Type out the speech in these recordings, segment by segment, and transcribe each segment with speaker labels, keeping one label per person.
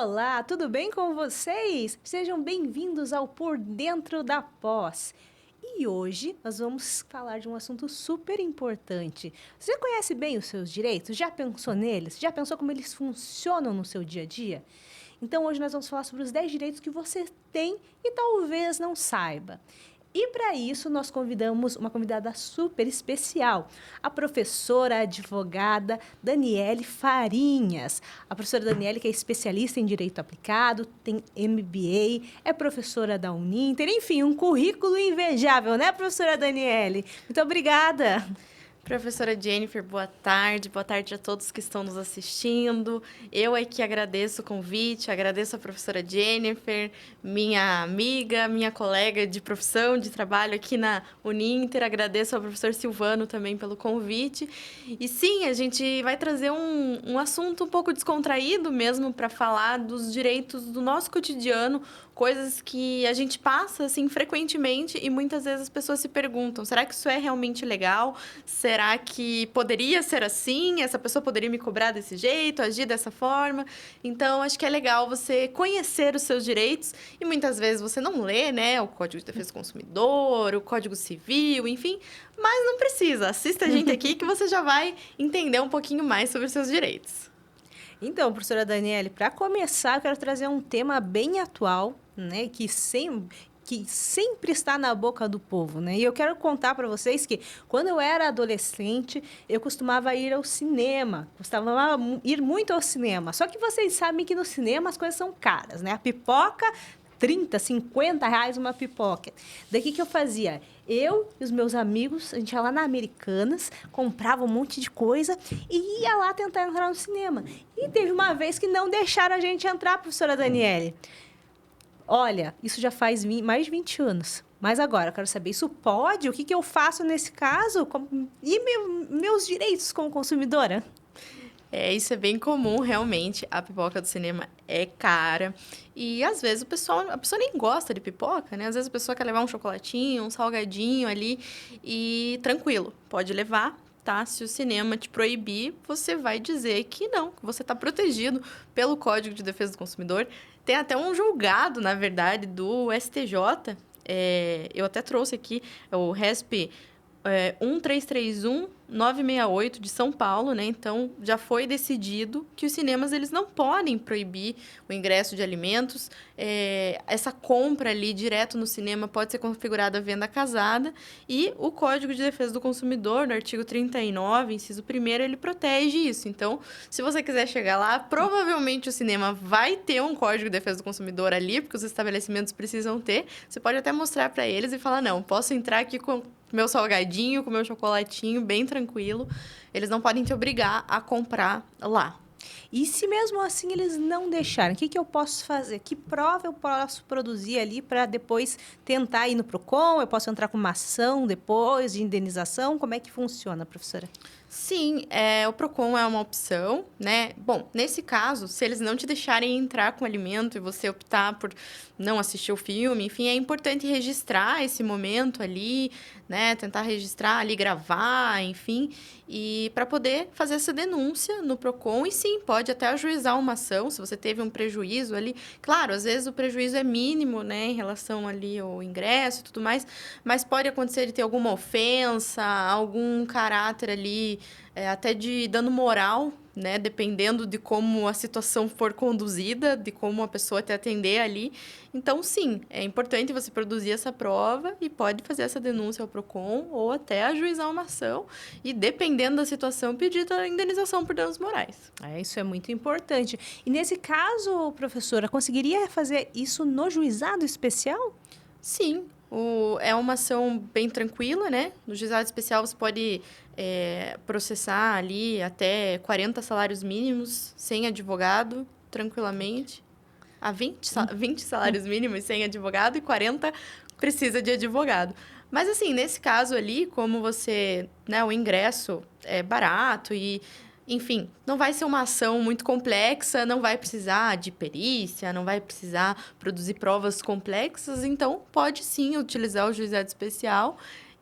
Speaker 1: Olá, tudo bem com vocês? Sejam bem-vindos ao Por Dentro da Pós. E hoje nós vamos falar de um assunto super importante. Você conhece bem os seus direitos? Já pensou neles? Já pensou como eles funcionam no seu dia a dia? Então hoje nós vamos falar sobre os 10 direitos que você tem e talvez não saiba. E para isso nós convidamos uma convidada super especial, a professora advogada Daniele Farinhas. A professora Daniele, que é especialista em Direito Aplicado, tem MBA, é professora da Uninter, enfim, um currículo invejável, né, professora Daniele? Muito obrigada.
Speaker 2: Professora Jennifer, boa tarde. Boa tarde a todos que estão nos assistindo. Eu é que agradeço o convite, agradeço a professora Jennifer, minha amiga, minha colega de profissão, de trabalho aqui na Uninter. Agradeço ao professor Silvano também pelo convite. E sim, a gente vai trazer um assunto um pouco descontraído mesmo para falar dos direitos do nosso cotidiano, coisas que a gente passa assim frequentemente e muitas vezes as pessoas se perguntam: será que isso é realmente legal? Será que poderia ser assim? Essa pessoa poderia me cobrar desse jeito, agir dessa forma? Então, acho que é legal você conhecer os seus direitos e muitas vezes você não lê, né, o Código de Defesa do Consumidor, o Código Civil, enfim, mas não precisa. Assista a gente aqui que você já vai entender um pouquinho mais sobre os seus direitos.
Speaker 1: Então, professora Daniele, para começar, eu quero trazer um tema bem atual, né, que sempre está na boca do povo, né? E eu quero contar para vocês que quando eu era adolescente, eu costumava ir ao cinema, costumava ir muito ao cinema. Só que vocês sabem que no cinema as coisas são caras, né? A pipoca 30, 50 reais uma pipoca. Daqui que eu fazia? Eu e os meus amigos, a gente ia lá na Americanas, comprava um monte de coisa e ia lá tentar entrar no cinema. E teve uma vez que não deixaram a gente entrar, professora Daniele. Olha, isso já faz mais de 20 anos. Mas agora, eu quero saber, isso pode? O que, que eu faço nesse caso? E meus direitos como consumidora?
Speaker 2: Isso é bem comum, realmente. A pipoca do cinema é cara. E às vezes a pessoa nem gosta de pipoca, né? Às vezes a pessoa quer levar um chocolatinho, um salgadinho ali e tranquilo, pode levar, tá? Se o cinema te proibir, você vai dizer que não, que você está protegido pelo Código de Defesa do Consumidor. Tem até um julgado, na verdade, do STJ. Eu até trouxe aqui o RESP 1331968 de São Paulo, né? Então, já foi decidido que os cinemas eles não podem proibir o ingresso de alimentos. Essa compra ali direto no cinema pode ser configurada venda casada. E o Código de Defesa do Consumidor, no artigo 39, inciso 1º, ele protege isso. Então, se você quiser chegar lá, provavelmente o cinema vai ter um Código de Defesa do Consumidor ali, porque os estabelecimentos precisam ter. Você pode até mostrar para eles e falar: não, posso entrar aqui com meu salgadinho, com meu chocolatinho, bem tranquilo. Eles não podem te obrigar a comprar lá.
Speaker 1: E se mesmo assim eles não deixarem, o que, que eu posso fazer? Que prova eu posso produzir ali para depois tentar ir no PROCON? Eu posso entrar com uma ação depois de indenização? Como é que funciona, professora?
Speaker 2: Sim, o PROCON é uma opção, né? Bom, nesse caso, se eles não te deixarem entrar com o alimento e você optar por não assistir o filme, enfim, é importante registrar esse momento ali, né? Tentar registrar ali, gravar, enfim, e para poder fazer essa denúncia no PROCON. E sim, pode até ajuizar uma ação se você teve um prejuízo ali. Claro, às vezes o prejuízo é mínimo, né, em relação ali ao ingresso e tudo mais, mas pode acontecer de ter alguma ofensa, algum caráter ali, até de dano moral, né? Dependendo de como a situação for conduzida, de como a pessoa te atender ali. Então, sim, é importante você produzir essa prova e pode fazer essa denúncia ao PROCON ou até ajuizar uma ação e, dependendo da situação, pedir a indenização por danos morais.
Speaker 1: Isso é muito importante. E nesse caso, professora, conseguiria fazer isso no juizado especial?
Speaker 2: Sim, é uma ação bem tranquila, né? No juizado especial você pode processar ali até 40 salários mínimos sem advogado, tranquilamente. 20 salários mínimos sem advogado e 40 precisa de advogado. Mas, assim, nesse caso ali, como você, né, o ingresso é barato e, enfim, não vai ser uma ação muito complexa, não vai precisar de perícia, não vai precisar produzir provas complexas, então pode sim utilizar o juizado especial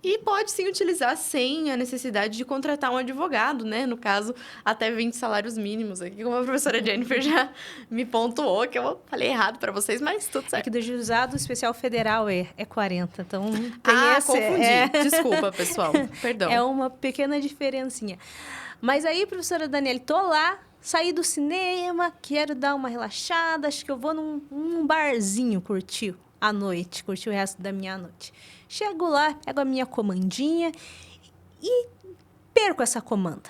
Speaker 2: E pode sim utilizar sem a necessidade de contratar um advogado, né? No caso, até 20 salários mínimos. Aqui, como a professora Jennifer já me pontuou, que eu falei errado para vocês, mas tudo
Speaker 1: É
Speaker 2: certo.
Speaker 1: que do juizado especial federal é 40, então tem
Speaker 2: confundi. Desculpa, pessoal. Perdão.
Speaker 1: É uma pequena diferencinha. Mas aí, professora Daniele, tô lá, saí do cinema, quero dar uma relaxada, acho que eu vou num barzinho curtir a noite, curtir o resto da minha noite. Chego lá, pego a minha comandinha e perco essa comanda.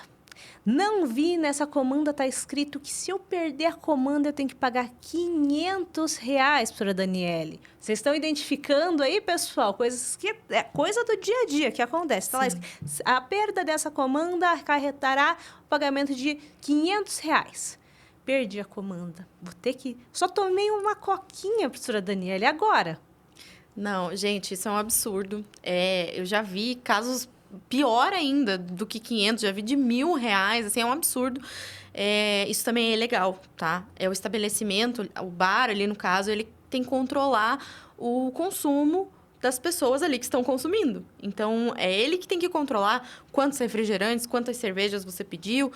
Speaker 1: Não vi nessa comanda, tá escrito que se eu perder a comanda, eu tenho que pagar R$500, professora Daniele. Vocês estão identificando aí, pessoal? Coisas que é coisa do dia a dia que acontece. Tá lá, a perda dessa comanda acarretará o pagamento de R$500. Perdi a comanda. Vou ter que... Só tomei uma coquinha, professora Daniele, agora.
Speaker 2: Não, gente, isso é um absurdo. Eu já vi casos pior ainda do que 500, já vi de R$1.000, assim, é um absurdo. Isso também é ilegal, tá? É o estabelecimento, o bar ali, no caso, ele tem que controlar o consumo das pessoas ali que estão consumindo. Então, é ele que tem que controlar quantos refrigerantes, quantas cervejas você pediu.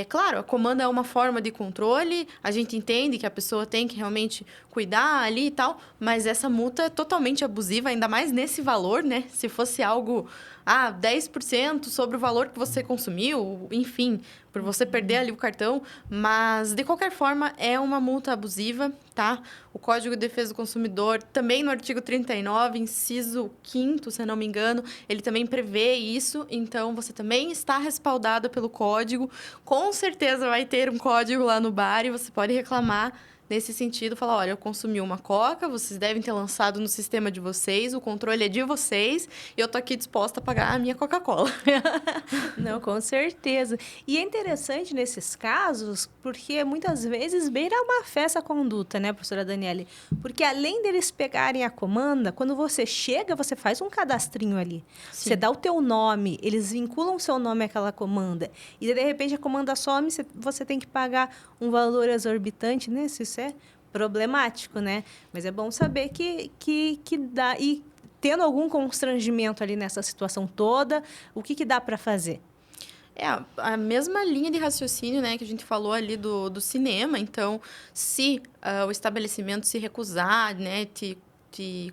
Speaker 2: Claro, a comanda é uma forma de controle, a gente entende que a pessoa tem que realmente cuidar ali e tal, mas essa multa é totalmente abusiva, ainda mais nesse valor, né? Se fosse algo, 10% sobre o valor que você consumiu, enfim, por você perder ali o cartão, mas de qualquer forma é uma multa abusiva, tá? O Código de Defesa do Consumidor, também no artigo 39, inciso 5º, se eu não me engano, ele também prevê isso, então você também está respaldado pelo código. Com certeza vai ter um código lá no bar e você pode reclamar nesse sentido, falar, olha, eu consumi uma coca, vocês devem ter lançado no sistema de vocês, o controle é de vocês, e eu tô aqui disposta a pagar a minha Coca-Cola.
Speaker 1: Não, com certeza. E é interessante nesses casos, porque muitas vezes beira uma fé essa conduta, né, professora Daniele? Porque além deles pegarem a comanda, quando você chega, você faz um cadastrinho ali.
Speaker 2: Sim.
Speaker 1: Você dá o teu nome, eles vinculam o seu nome àquela comanda. E de repente a comanda some, você tem que pagar um valor exorbitante, né? Isso é problemático, né? Mas é bom saber que dá... E tendo algum constrangimento ali nessa situação toda, o que dá para fazer?
Speaker 2: A mesma linha de raciocínio, né, que a gente falou ali do cinema. Então, se o estabelecimento se recusar, né, te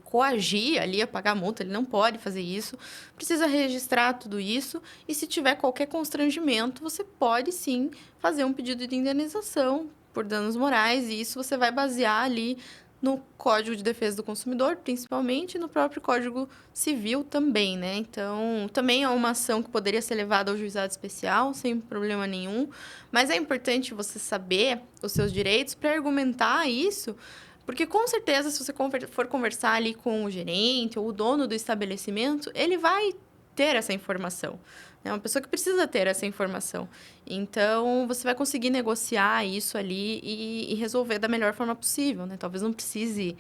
Speaker 2: coagir ali a pagar a multa, ele não pode fazer isso, precisa registrar tudo isso, e se tiver qualquer constrangimento, você pode sim fazer um pedido de indenização por danos morais, e isso você vai basear ali no Código de Defesa do Consumidor, principalmente, e no próprio Código Civil também, né? Então, também é uma ação que poderia ser levada ao juizado especial, sem problema nenhum, mas é importante você saber os seus direitos para argumentar isso, porque, com certeza, se você for conversar ali com o gerente ou o dono do estabelecimento, ele vai ter essa informação. É uma pessoa que precisa ter essa informação. Então, você vai conseguir negociar isso ali e resolver da melhor forma possível, né? Talvez não precise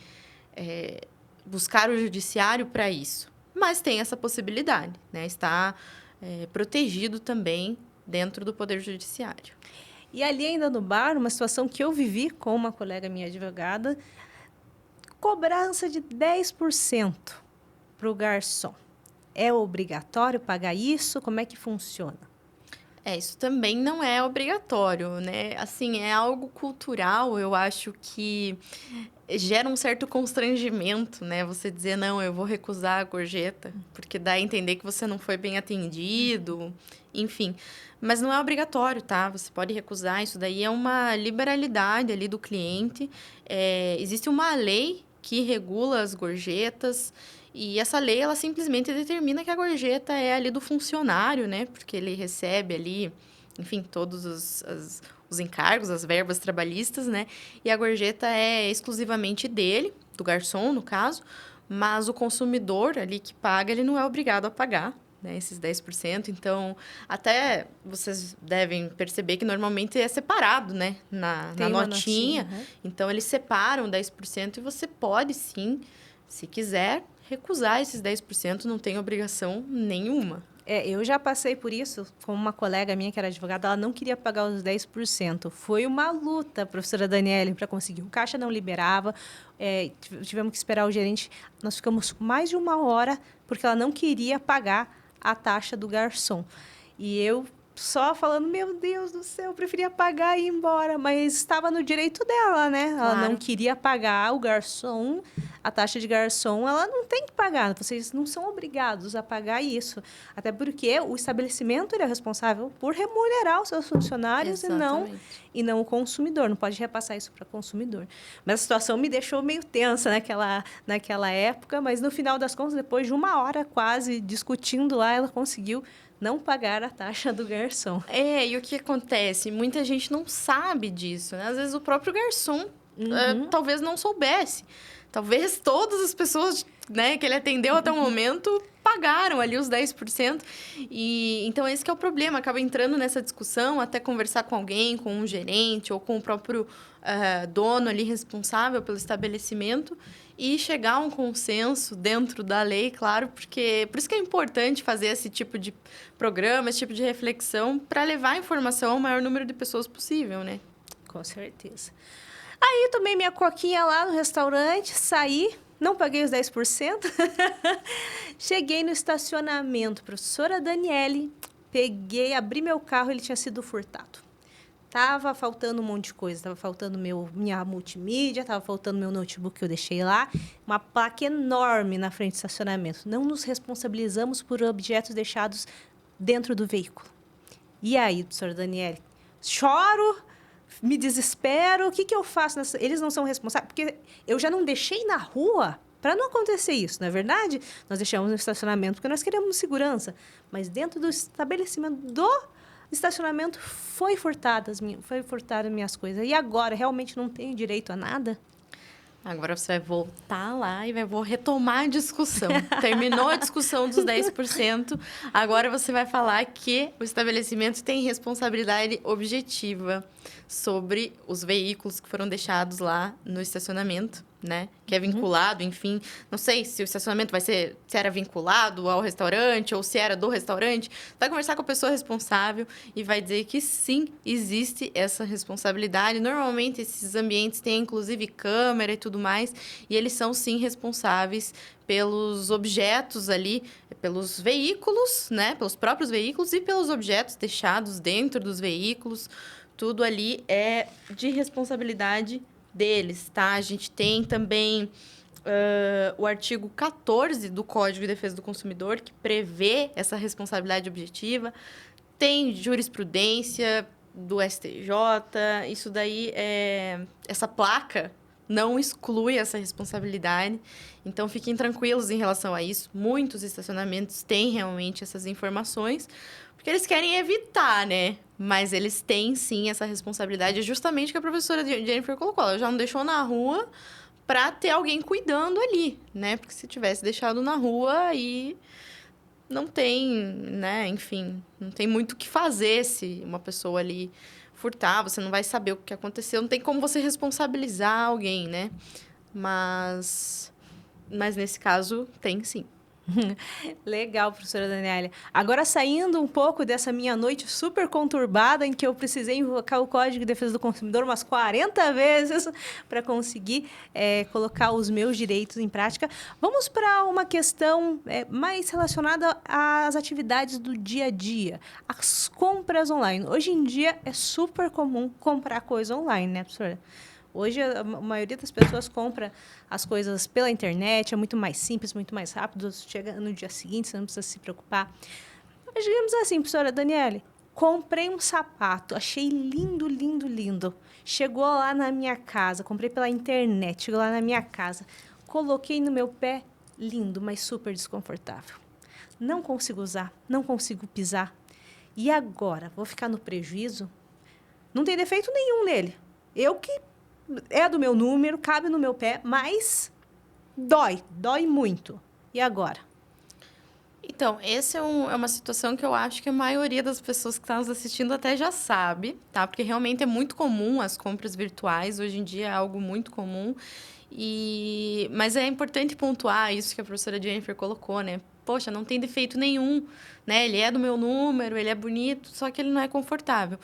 Speaker 2: buscar o judiciário para isso. Mas tem essa possibilidade, né? Está protegido também dentro do Poder Judiciário.
Speaker 1: E ali ainda no bar, uma situação que eu vivi com uma colega minha advogada, cobrança de 10% para o garçom. É obrigatório pagar isso? Como é que funciona?
Speaker 2: Isso também não é obrigatório, né? Assim, é algo cultural, eu acho que gera um certo constrangimento, né? Você dizer, não, eu vou recusar a gorjeta, porque dá a entender que você não foi bem atendido, enfim. Mas não é obrigatório, tá? Você pode recusar, isso daí é uma liberalidade ali do cliente. Existe uma lei que regula as gorjetas, e essa lei, ela simplesmente determina que a gorjeta é ali do funcionário, né? Porque ele recebe ali, enfim, todos os encargos, as verbas trabalhistas, né? E a gorjeta é exclusivamente dele, do garçom, no caso, mas o consumidor ali que paga, ele não é obrigado a pagar, né? Esses 10%. Então, até vocês devem perceber que normalmente é separado, né? Na notinha. Uhum. Então, eles separam 10% e você pode, sim, se quiser, recusar esses 10%, não tem obrigação nenhuma.
Speaker 1: Eu já passei por isso com uma colega minha que era advogada, ela não queria pagar os 10%. Foi uma luta, professora Daniele, para conseguir. O caixa não liberava, tivemos que esperar o gerente. Nós ficamos mais de 1 hora porque ela não queria pagar a taxa do garçom. E eu só falando, meu Deus do céu, eu preferia pagar e ir embora. Mas estava no direito dela, né? Ela
Speaker 2: Claro.
Speaker 1: não queria pagar o garçom, a taxa de garçom, ela não tem que pagar. Vocês não são obrigados a pagar isso. Até porque o estabelecimento ele é responsável por remunerar os seus funcionários
Speaker 2: Exatamente.
Speaker 1: e não o consumidor. Não pode repassar isso para o consumidor. Mas a situação me deixou meio tensa naquela época, mas no final das contas, depois de 1 hora quase discutindo lá, ela conseguiu não pagar a taxa do garçom.
Speaker 2: E o que acontece? Muita gente não sabe disso, né? Às vezes o próprio garçom talvez não soubesse. Talvez todas as pessoas, né, que ele atendeu até o momento pagaram ali os 10%. E então esse que é o problema, acaba entrando nessa discussão, até conversar com alguém, com um gerente ou com o próprio dono ali responsável pelo estabelecimento e chegar a um consenso dentro da lei, claro, porque por isso que é importante fazer esse tipo de programa, esse tipo de reflexão para levar a informação ao maior número de pessoas possível, né?
Speaker 1: Com certeza. Aí tomei minha coquinha lá no restaurante, saí, não paguei os 10%. Cheguei no estacionamento, professora Daniele, peguei, abri meu carro, ele tinha sido furtado. Tava faltando um monte de coisa, tava faltando minha multimídia, tava faltando meu notebook que eu deixei lá, uma placa enorme na frente do estacionamento. Não nos responsabilizamos por objetos deixados dentro do veículo. E aí, professora Daniele? Choro, me desespero, o que eu faço? Eles não são responsáveis, porque eu já não deixei na rua para não acontecer isso, não é verdade? Nós deixamos no estacionamento porque nós queremos segurança, mas dentro do estabelecimento do estacionamento foi furtada minhas coisas. E agora, realmente não tenho direito a nada?
Speaker 2: Agora você vai voltar lá e vou retomar a discussão. Terminou a discussão dos 10%, agora você vai falar que o estabelecimento tem responsabilidade objetiva sobre os veículos que foram deixados lá no estacionamento, né? Que é vinculado, enfim. Não sei se o estacionamento se era vinculado ao restaurante ou se era do restaurante. Vai conversar com a pessoa responsável e vai dizer que sim, existe essa responsabilidade. Normalmente, esses ambientes têm, inclusive, câmera e tudo mais. E eles são, sim, responsáveis pelos objetos ali, pelos veículos, né? Pelos próprios veículos e pelos objetos deixados dentro dos veículos. Tudo ali é de responsabilidade deles, tá? A gente tem também o artigo 14 do Código de Defesa do Consumidor, que prevê essa responsabilidade objetiva. Tem jurisprudência do STJ, isso daí essa placa não exclui essa responsabilidade. Então, fiquem tranquilos em relação a isso. Muitos estacionamentos têm realmente essas informações, porque eles querem evitar, né? Mas eles têm, sim, essa responsabilidade. É justamente o que a professora Jennifer colocou. Ela já não deixou na rua para ter alguém cuidando ali, né? Porque se tivesse deixado na rua, aí não tem, né? Enfim, não tem muito o que fazer se uma pessoa ali furtar. Você não vai saber o que aconteceu. Não tem como você responsabilizar alguém, né? Mas nesse caso, tem sim.
Speaker 1: Legal, professora Daniela. Agora, saindo um pouco dessa minha noite super conturbada, em que eu precisei invocar o Código de Defesa do Consumidor umas 40 vezes para conseguir colocar os meus direitos em prática, vamos para uma questão mais relacionada às atividades do dia a dia, as compras online. Hoje em dia, é super comum comprar coisa online, né, professora? Hoje, a maioria das pessoas compra as coisas pela internet, é muito mais simples, muito mais rápido, chega no dia seguinte, você não precisa se preocupar. Mas, digamos assim, professora Daniele, comprei um sapato, achei lindo, lindo, lindo. Chegou lá na minha casa, comprei pela internet, chegou lá na minha casa, coloquei no meu pé, lindo, mas super desconfortável. Não consigo usar, não consigo pisar. E agora? Vou ficar no prejuízo? Não tem defeito nenhum nele. Eu que é do meu número, cabe no meu pé, mas dói muito. E agora?
Speaker 2: Então, essa é uma situação que eu acho que a maioria das pessoas que estão nos assistindo até já sabe, tá? Porque realmente é muito comum as compras virtuais, hoje em dia é algo muito comum. Mas é importante pontuar isso que a professora Jennifer colocou, né? poxa, não tem defeito nenhum, né? Ele é do meu número, ele é bonito, só que ele não é confortável.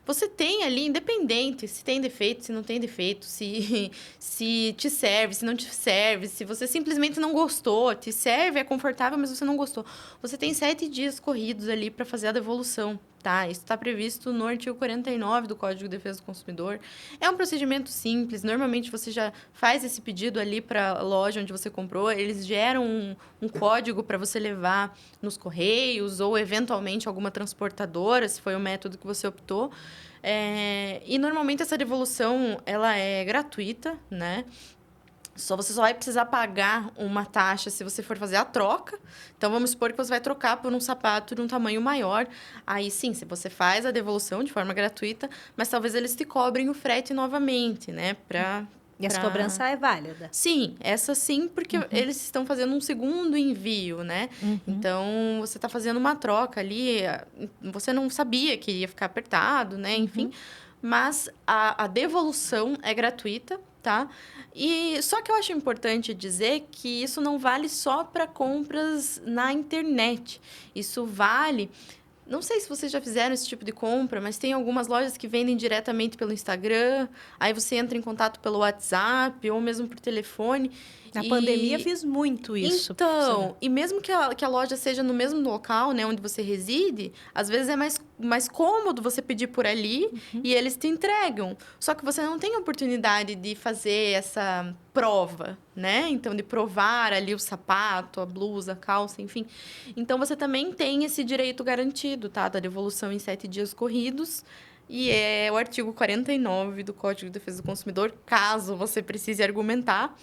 Speaker 2: Você tem ali, independente se tem defeito, se não tem defeito, se te serve, se não te serve, se você simplesmente não gostou, te serve, é confortável, mas você não gostou. Você tem 7 dias corridos ali para fazer a devolução, tá? Isso está previsto no artigo 49 do Código de Defesa do Consumidor. É um procedimento simples. Normalmente, você já faz esse pedido ali para a loja onde você comprou. Eles geram um código para você levar nos correios ou, eventualmente, alguma transportadora, se foi o método que você optou. E, normalmente, essa devolução ela é gratuita, né? Você só vai precisar pagar uma taxa se você for fazer a troca. Então, vamos supor que você vai trocar por um sapato de um tamanho maior. Aí, sim, se você faz a devolução de forma gratuita, mas talvez eles te cobrem o frete novamente, né?
Speaker 1: E essa cobrança é válida?
Speaker 2: Sim, essa sim, porque eles estão fazendo um segundo envio, né? Então, você está fazendo uma troca ali, você não sabia que ia ficar apertado, né? Enfim, mas a devolução é gratuita, tá? E só que eu acho importante dizer que isso não vale só para compras na internet. Isso vale... Não sei se vocês já fizeram esse tipo de compra, mas tem algumas lojas que vendem diretamente pelo Instagram. Aí você entra em contato pelo WhatsApp ou mesmo por telefone.
Speaker 1: Na pandemia fiz muito isso.
Speaker 2: Então, e mesmo que a loja seja no mesmo local, né, onde você reside, às vezes é mais cômodo você pedir por ali e eles te entregam. Só que você não tem a oportunidade de fazer essa prova, né? Então, de provar ali o sapato, a blusa, a calça, enfim. Então, você também tem esse direito garantido, tá? Da devolução em 7 dias corridos. E é o artigo 49 do Código de Defesa do Consumidor, caso você precise argumentar.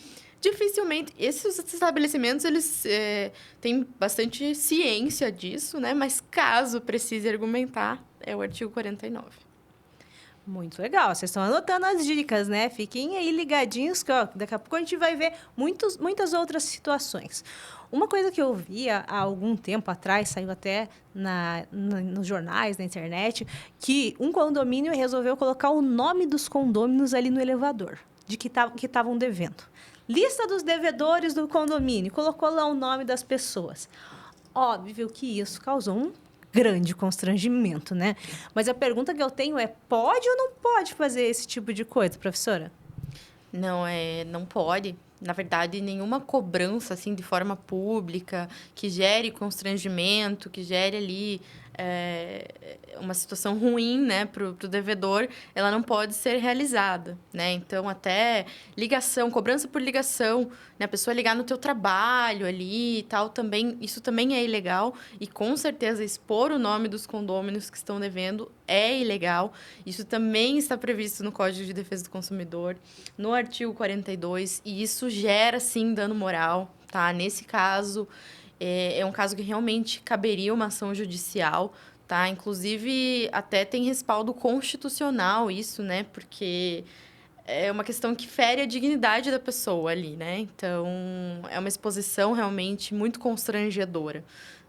Speaker 2: Dificilmente, esses estabelecimentos, eles têm bastante ciência disso, né? Mas caso precise argumentar, é o artigo 49.
Speaker 1: Muito legal. Vocês estão anotando as dicas, né? Fiquem aí ligadinhos que daqui a pouco a gente vai ver muitas outras situações. Uma coisa que eu via há algum tempo atrás, saiu até nos jornais, na internet, que um condomínio resolveu colocar o nome dos condôminos ali no elevador, de que estavam devendo. Lista dos devedores do condomínio. Colocou lá o nome das pessoas. Óbvio que isso causou um grande constrangimento, né? Mas a pergunta que eu tenho é, pode ou não pode fazer esse tipo de coisa, professora?
Speaker 2: Não pode. Na verdade, nenhuma cobrança, assim, de forma pública, que gere constrangimento, que gere ali uma situação ruim, né, para o devedor, ela não pode ser realizada, né? Então, até ligação, cobrança por ligação, né? A pessoa ligar no teu trabalho ali e tal, também, isso também é ilegal. E, com certeza, expor o nome dos condôminos que estão devendo é ilegal. Isso também está previsto no Código de Defesa do Consumidor, no artigo 42, e isso gera, sim, dano moral, tá? Nesse caso, é um caso que realmente caberia uma ação judicial, tá? Inclusive, até tem respaldo constitucional isso, né? Porque é uma questão que fere a dignidade da pessoa ali, né? Então, é uma exposição realmente muito constrangedora,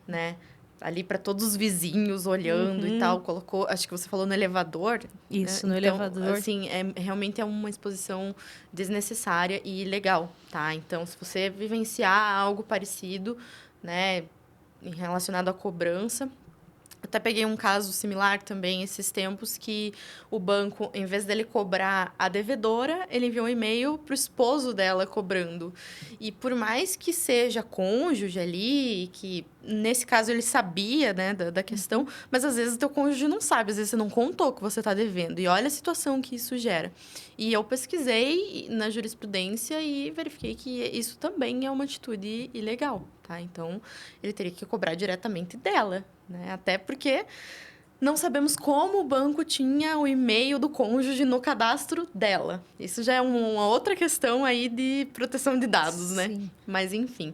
Speaker 2: né? Ali para todos os vizinhos olhando e tal, colocou, acho que você falou no elevador.
Speaker 1: Isso,
Speaker 2: né?
Speaker 1: no elevador.
Speaker 2: Assim, realmente é uma exposição desnecessária e ilegal, tá? Então, se você vivenciar algo parecido, né, relacionado à cobrança, até peguei um caso similar também esses tempos, que o banco, em vez dele cobrar a devedora, ele enviou um e-mail para o esposo dela cobrando. E por mais que seja cônjuge ali, que nesse caso ele sabia, né, da questão, mas às vezes o teu cônjuge não sabe, às vezes você não contou que você está devendo. E olha a situação que isso gera. E eu pesquisei na jurisprudência e verifiquei que isso também é uma atitude ilegal, tá? Então, ele teria que cobrar diretamente dela, né? Até porque não sabemos como o banco tinha o e-mail do cônjuge no cadastro dela. Isso já é uma outra questão aí de proteção de dados, né?
Speaker 1: Sim.
Speaker 2: Mas, enfim.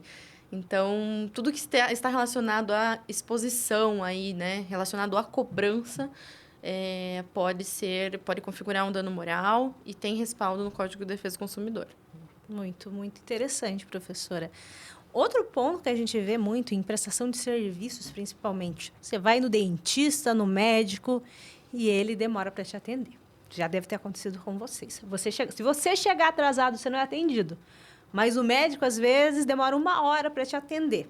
Speaker 2: Então, tudo que está relacionado à exposição aí, né? Relacionado à cobrança, pode configurar um dano moral e tem respaldo no Código de Defesa do Consumidor.
Speaker 1: Muito, muito interessante, professora. Outro ponto que a gente vê muito em prestação de serviços, principalmente, você vai no dentista, no médico, e ele demora para te atender. Já deve ter acontecido com vocês. Se você chegar atrasado, você não é atendido. Mas o médico, às vezes, demora 1 hora para te atender.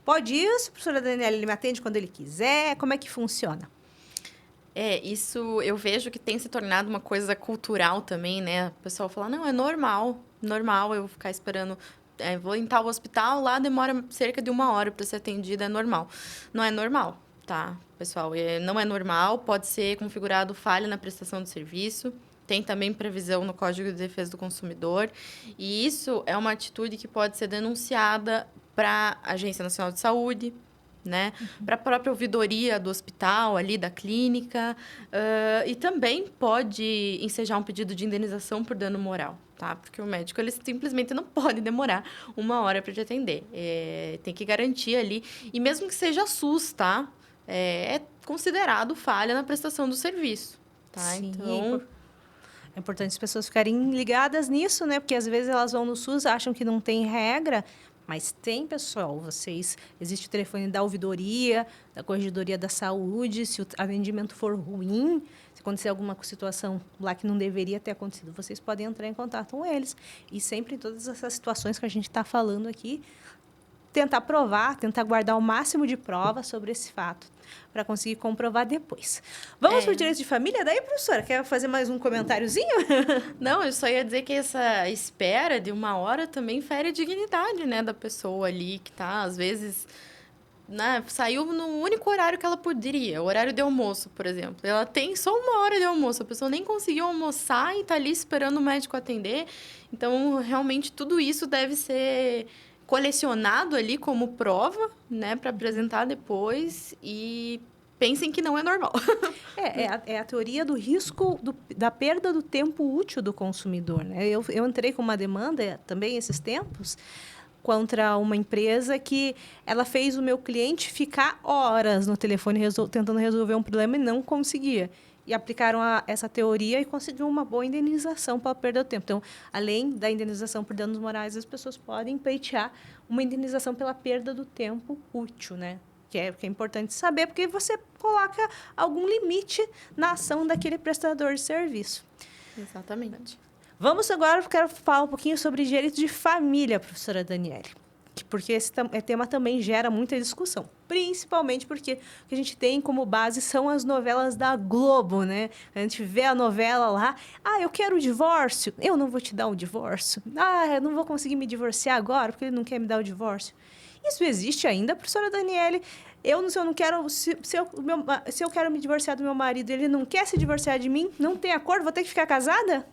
Speaker 1: pode isso, professora Daniela, ele me atende quando ele quiser, como é que funciona?
Speaker 2: Isso eu vejo que tem se tornado uma coisa cultural também, né? O pessoal fala, não, é normal eu ficar esperando, vou em tal hospital, lá demora cerca de 1 hora para ser atendida, é normal. Não é normal, tá, pessoal? Não é normal, pode ser configurado falha na prestação do serviço, tem também previsão no Código de Defesa do Consumidor, e isso é uma atitude que pode ser denunciada para a Agência Nacional de Saúde, né? Para a própria ouvidoria do hospital, ali da clínica, e também pode ensejar um pedido de indenização por dano moral, tá? Porque o médico, ele simplesmente não pode demorar 1 hora para te atender. Tem que garantir ali, e mesmo que seja SUS, tá? É considerado falha na prestação do serviço, tá?
Speaker 1: Sim,
Speaker 2: Então...
Speaker 1: é importante as pessoas ficarem ligadas nisso, né? Porque às vezes elas vão no SUS, acham que não tem regra, mas tem, pessoal. Existe o telefone da ouvidoria, da Corregedoria da Saúde. Se o atendimento for ruim, se acontecer alguma situação lá que não deveria ter acontecido, vocês podem entrar em contato com eles. E sempre em todas essas situações que a gente está falando aqui, tentar provar, tentar guardar o máximo de provas sobre esse fato, para conseguir comprovar depois. Vamos para o direito de família? Daí, professora, quer fazer mais um comentáriozinho?
Speaker 2: Não, eu só ia dizer que essa espera de 1 hora também fere a dignidade, né, da pessoa ali, que tá, às vezes, né, saiu no único horário que ela poderia, o horário de almoço, por exemplo. Ela tem só 1 hora de almoço, a pessoa nem conseguiu almoçar e tá ali esperando o médico atender. Então, realmente, tudo isso deve ser colecionado ali como prova, né, para apresentar depois, e pensem que não é normal.
Speaker 1: É a teoria do risco da perda do tempo útil do consumidor, né? Eu entrei com uma demanda também esses tempos contra uma empresa que ela fez o meu cliente ficar horas no telefone tentando resolver um problema e não conseguia. E aplicaram essa teoria e conseguiu uma boa indenização para perder o tempo. Então, além da indenização por danos morais, as pessoas podem pleitear uma indenização pela perda do tempo útil, né? Que é importante saber, porque você coloca algum limite na ação daquele prestador de serviço.
Speaker 2: Exatamente.
Speaker 1: Vamos agora, quero falar um pouquinho sobre direito de família, professora Daniele. Porque esse tema também gera muita discussão. Principalmente porque o que a gente tem como base são as novelas da Globo, né? A gente vê a novela lá, eu quero o divórcio, eu não vou te dar o divórcio. Eu não vou conseguir me divorciar agora porque ele não quer me dar o divórcio. Isso existe ainda, professora Daniele? Se eu não quero, se eu quero me divorciar do meu marido, ele não quer se divorciar de mim, não tem acordo, vou ter que ficar casada?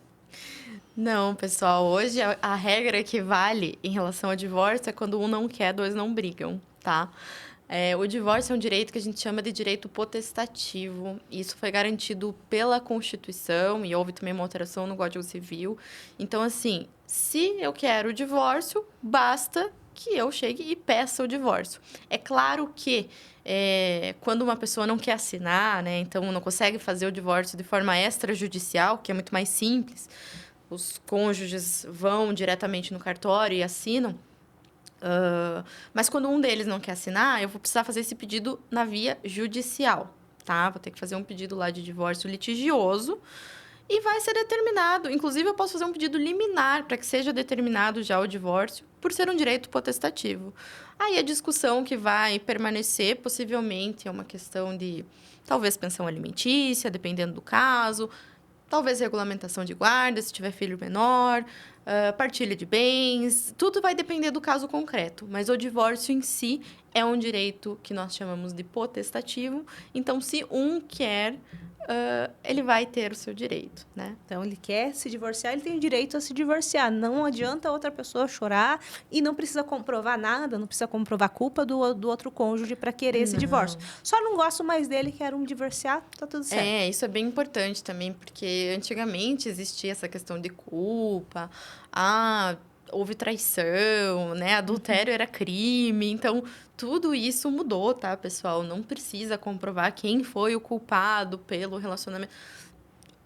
Speaker 2: Não, pessoal, hoje a regra que vale em relação ao divórcio é quando um não quer, dois não brigam, tá? O divórcio é um direito que a gente chama de direito potestativo. Isso foi garantido pela Constituição e houve também uma alteração no Código Civil. Então, assim, se eu quero o divórcio, basta que eu chegue e peça o divórcio. É claro que quando uma pessoa não quer assinar, né, então não consegue fazer o divórcio de forma extrajudicial, que é muito mais simples, os cônjuges vão diretamente no cartório e assinam. Mas quando um deles não quer assinar, eu vou precisar fazer esse pedido na via judicial, tá? Vou ter que fazer um pedido lá de divórcio litigioso e vai ser determinado. Inclusive, eu posso fazer um pedido liminar para que seja determinado já o divórcio, por ser um direito potestativo. Aí a discussão que vai permanecer, possivelmente, é uma questão de talvez pensão alimentícia, dependendo do caso, talvez regulamentação de guarda, se tiver filho menor, partilha de bens, tudo vai depender do caso concreto. Mas o divórcio em si é um direito que nós chamamos de potestativo. Então, se um quer, ele vai ter o seu direito, né?
Speaker 1: Então, ele quer se divorciar, ele tem o direito a se divorciar. Não adianta a outra pessoa chorar e não precisa comprovar nada, não precisa comprovar culpa do outro cônjuge para querer esse divórcio. Só não gosto mais dele, quero me divorciar, tá tudo certo.
Speaker 2: Isso é bem importante também, porque antigamente existia essa questão de culpa, houve traição, né? Adultério era crime. Então, tudo isso mudou, tá, pessoal? Não precisa comprovar quem foi o culpado pelo relacionamento.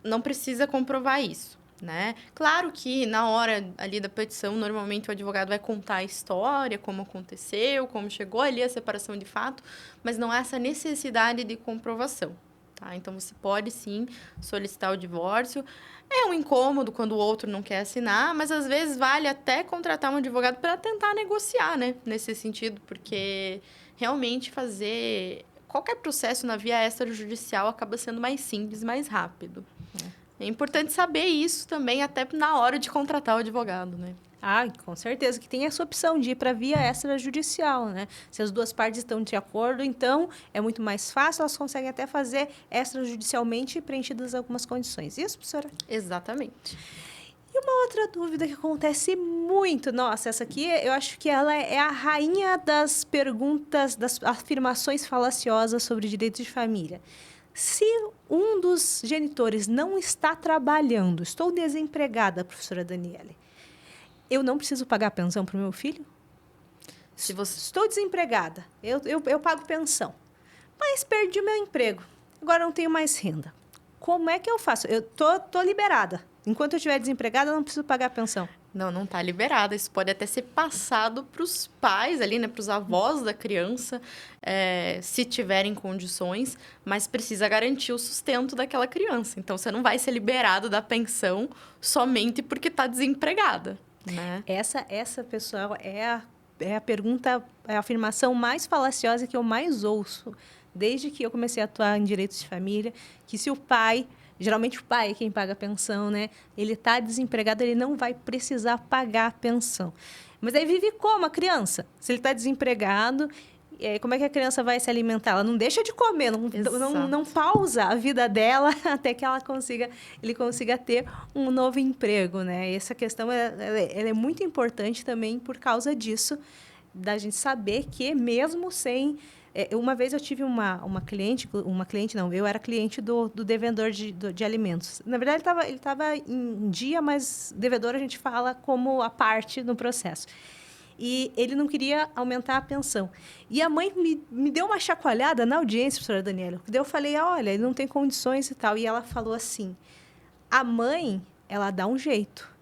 Speaker 2: Não precisa comprovar isso, né? Claro que na hora ali da petição, normalmente o advogado vai contar a história, como aconteceu, como chegou ali a separação de fato, mas não há essa necessidade de comprovação, tá? Então, você pode, sim, solicitar o divórcio. É um incômodo quando o outro não quer assinar, mas, às vezes, vale até contratar um advogado para tentar negociar, né? Nesse sentido, porque realmente fazer qualquer processo na via extrajudicial acaba sendo mais simples, mais rápido. É importante saber isso também, até na hora de contratar o advogado, né?
Speaker 1: Ah, com certeza que tem essa opção de ir para via extrajudicial, né? Se as duas partes estão de acordo, então é muito mais fácil, elas conseguem até fazer extrajudicialmente preenchidas algumas condições. Isso, professora?
Speaker 2: Exatamente.
Speaker 1: E uma outra dúvida que acontece muito, nossa, essa aqui eu acho que ela é a rainha das perguntas, das afirmações falaciosas sobre direitos de família. Se um dos genitores não está trabalhando, estou desempregada, professora Daniele, eu não preciso pagar pensão para o meu filho?
Speaker 2: Se você...
Speaker 1: Estou desempregada, eu pago pensão, mas perdi meu emprego, agora não tenho mais renda. Como é que eu faço? Eu tô liberada. Enquanto eu estiver desempregada, eu não preciso pagar pensão.
Speaker 2: Não está liberada. Isso pode até ser passado para os pais ali, né? Para os avós da criança, se tiverem condições, mas precisa garantir o sustento daquela criança. Então, você não vai ser liberado da pensão somente porque está desempregada, né?
Speaker 1: Essa pessoal, é a pergunta, é a afirmação mais falaciosa que eu mais ouço desde que eu comecei a atuar em direitos de família, que se o pai, geralmente o pai é quem paga a pensão, né? Ele está desempregado, ele não vai precisar pagar a pensão. Mas aí vive como a criança? Se ele está desempregado, como é que a criança vai se alimentar? Ela não deixa de comer, não pausa a vida dela até que ele consiga ter um novo emprego, né? Essa questão ela é muito importante também por causa disso, da gente saber que mesmo sem... Uma vez eu tive uma cliente não, eu era cliente do devedor de alimentos. Na verdade, ele estava em dia, mas devedor a gente fala como a parte no processo. E ele não queria aumentar a pensão. E a mãe me deu uma chacoalhada na audiência, professora Daniela. Daí eu falei, olha, ele não tem condições e tal. E ela falou assim, a mãe, ela dá um jeito.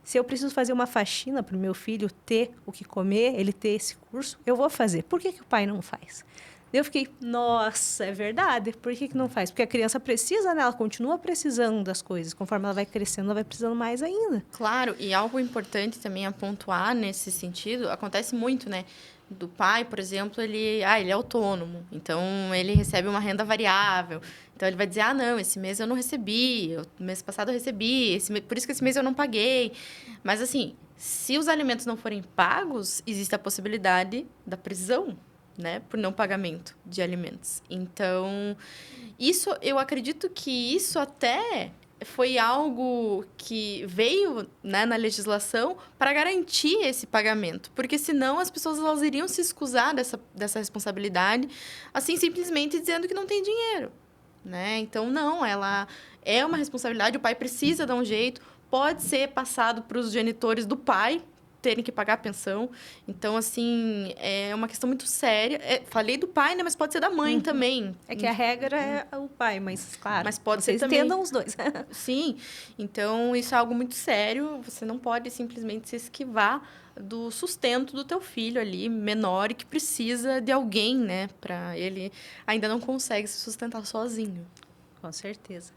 Speaker 1: Se eu preciso fazer uma faxina para o meu filho ter o que comer, ele ter esse curso, eu vou fazer. Por que o pai não faz? Eu fiquei, nossa, é verdade. Por que não faz? Porque a criança precisa, né? Ela continua precisando das coisas. Conforme ela vai crescendo, ela vai precisando mais ainda.
Speaker 2: Claro, e algo importante também a pontuar nesse sentido, acontece muito, né? Do pai, por exemplo, ele é autônomo, então ele recebe uma renda variável. Então ele vai dizer, não, esse mês eu não recebi, mês passado eu recebi, por isso que esse mês eu não paguei. Mas assim, se os alimentos não forem pagos, existe a possibilidade da prisão, né, por não pagamento de alimentos. Então, eu acredito que isso até foi algo que veio, né, na legislação para garantir esse pagamento. Porque, senão, as pessoas elas iriam se escusar dessa responsabilidade, assim, simplesmente dizendo que não tem dinheiro, né? Então, não, ela é uma responsabilidade, o pai precisa dar um jeito, pode ser passado para os genitores do pai terem que pagar a pensão. Então, assim, é uma questão muito séria. Falei do pai, né? Mas pode ser da mãe também.
Speaker 1: É que a regra é o pai, mas, claro,
Speaker 2: mas pode
Speaker 1: vocês
Speaker 2: ser também.
Speaker 1: entendam os dois.
Speaker 2: Sim. Então, isso é algo muito sério. Você não pode simplesmente se esquivar do sustento do teu filho ali, menor, e que precisa de alguém, né? Ele ainda não consegue se sustentar sozinho.
Speaker 1: Com certeza.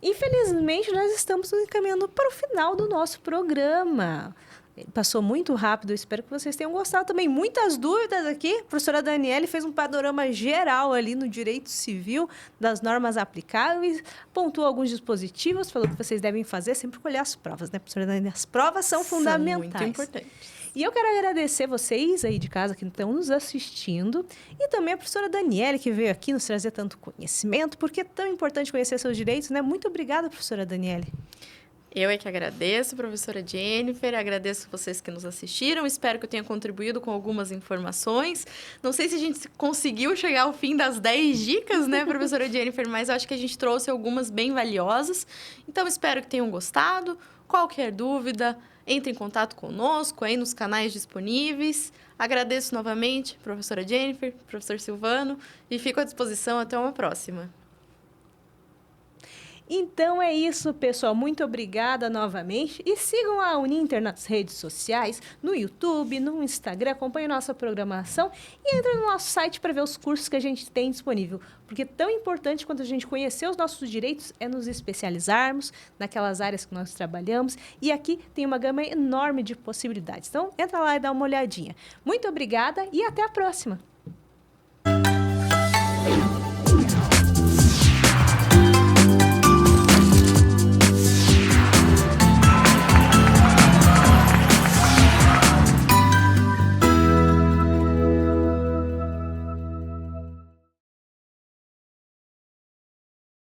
Speaker 1: Infelizmente, nós estamos nos encaminhando para o final do nosso programa. Passou muito rápido, espero que vocês tenham gostado também. Muitas dúvidas aqui. A professora Daniele fez um panorama geral ali no direito civil, das normas aplicáveis, pontuou alguns dispositivos, falou que vocês devem fazer, sempre colher as provas, né, professora Daniele? As provas são fundamentais.
Speaker 2: Muito importantes.
Speaker 1: E eu quero agradecer vocês aí de casa que estão nos assistindo e também a professora Daniele, que veio aqui nos trazer tanto conhecimento, porque é tão importante conhecer seus direitos, né? Muito obrigada, professora Daniele.
Speaker 2: Eu é que agradeço, professora Jennifer, agradeço vocês que nos assistiram, espero que eu tenha contribuído com algumas informações. Não sei se a gente conseguiu chegar ao fim das 10 dicas, né, professora Jennifer, mas eu acho que a gente trouxe algumas bem valiosas. Então, espero que tenham gostado. Qualquer dúvida, entre em contato conosco aí nos canais disponíveis. Agradeço novamente, professora Jennifer, professor Silvano, e fico à disposição até uma próxima.
Speaker 1: Então é isso, pessoal. Muito obrigada novamente. E sigam a Uninter nas redes sociais, no YouTube, no Instagram. Acompanhem nossa programação e entrem no nosso site para ver os cursos que a gente tem disponível. Porque tão importante quanto a gente conhecer os nossos direitos é nos especializarmos naquelas áreas que nós trabalhamos. E aqui tem uma gama enorme de possibilidades. Então, entra lá e dá uma olhadinha. Muito obrigada e até a próxima!